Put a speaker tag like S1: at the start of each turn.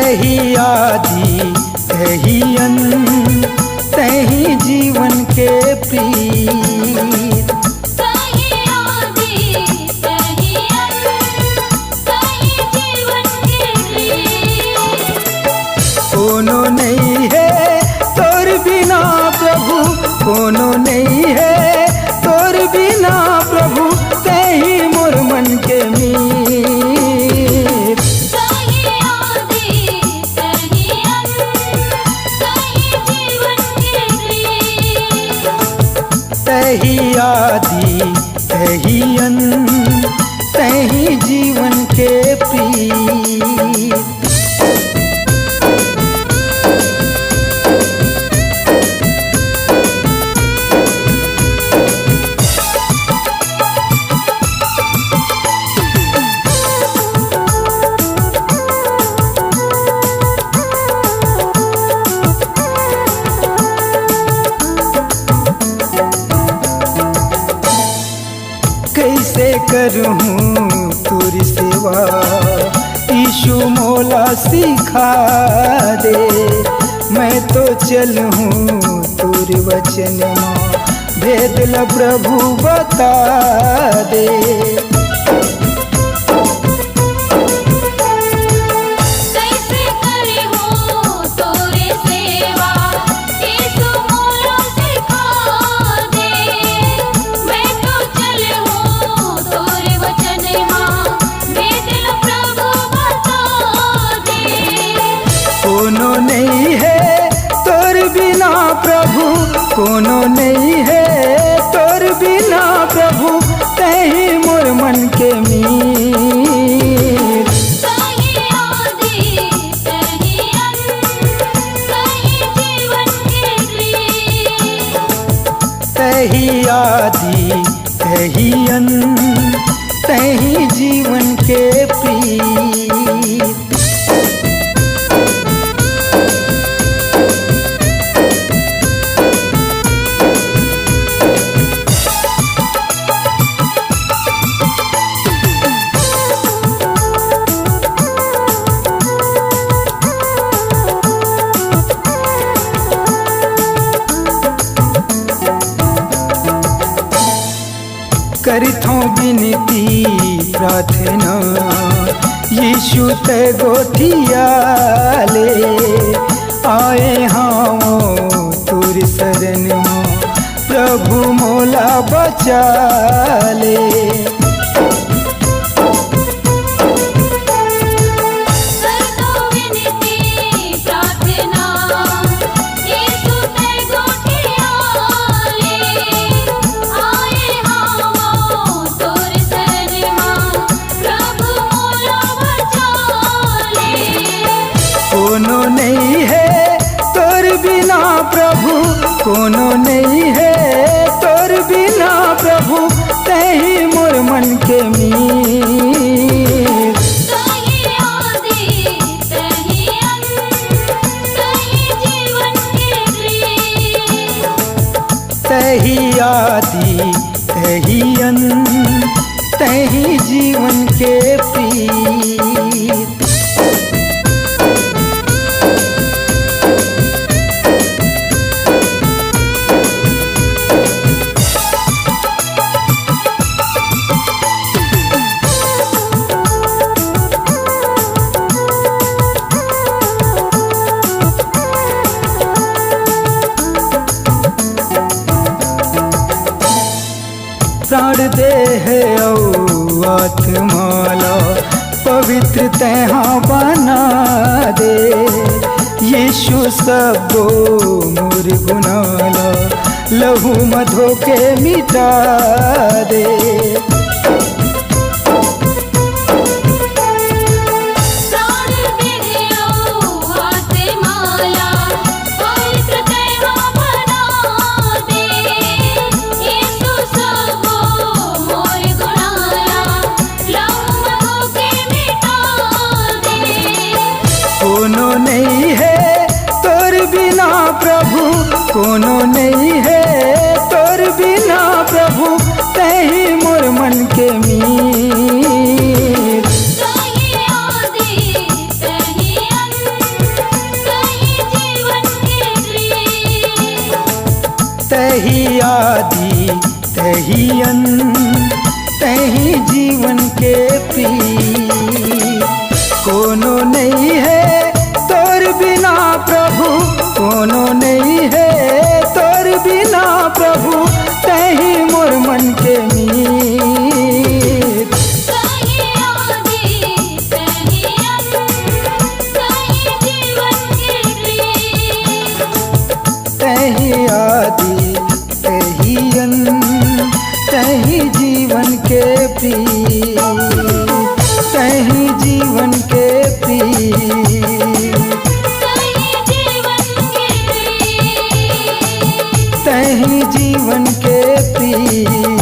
S1: तही आदि तही अंत, तही जीवन के प्रीत।
S2: तही आदि तही अंत, तही जीवन के प्रीत।
S1: कोनो नहीं है तोर बिना प्रभु, कोनो नहीं है तोर बिना प्रभु, तही मोर मन के मीत।
S2: तही आदि तही अंत, तही जीवन के प्रीत।
S1: तही आदि तही अंत, तही जीवन के प्रीत। कैसे करूँ तुरी सेवा, यीशु मोला सिखा दे। मैं तो चलूँ तुर वचन माँ, भेद ल प्रभु बता दे।
S2: कैसे करे हो तोरे सेवा, यीशु मोला सिखा दे। मैं तो चले हूँ तोरे वचन माँ, भेद ल प्रभु बता दे।
S1: कोनो नहीं है तोर बिना प्रभु, कोनो नहीं है तोर बिना प्रभु, तही मोर मन के मीत।
S2: तही आदि तही अंत, तही जीवन के प्रीत।
S1: तही आदि तही अंत, तही जीवन के प्रीत। करिथों विनती प्रार्थना, यीशु ते गोथिया ले। आए हाँ तुर शरण माँ, प्रभु मोला बचा ले।
S2: करतो विनती प्रार्थना, यीशु ते गोठिया ले। आए हम तोर शरण माँ, प्रभु मोला बचा ले।
S1: कोनो नहीं है तोर बिना प्रभु, कोनो नहीं है तोर बिना प्रभु, तही मोर मन के मीत।
S2: तही आदि तही अंत, तही जीवन के प्रीत।
S1: तही आदि तही अंत, तही जीवन के प्रीत। प्राण देह औ आत्माला, पवित्र तैहा बना दे। यीशु सबो मोर गुनाला, लहू मधो के मिटा दे।
S2: प्राण देहो आत्माला, पवित्र तैहा बना दे। यीशु सबो मोर गुनाला, लहू मधो के मिटा दे।
S1: कोनो नहीं है तोर बिना प्रभु, कोनो नहीं है तोर बिना प्रभु, तही मोर मन तही आदि तही अंत तही जीवन के प्रीत। कोनो नहीं है तोर बिना प्रभु, कोनो नहीं है तोर बिना प्रभु, तही मोर मन के मीत।
S2: तही आदि तही अंत तही जीवन के प्रीत।
S1: तही आदि तही अंत तही जीवन के प्रीत, तही जीवन के प्रीत,
S2: तही जीवन के प्रीत।
S1: तही जीवन के प्रीत।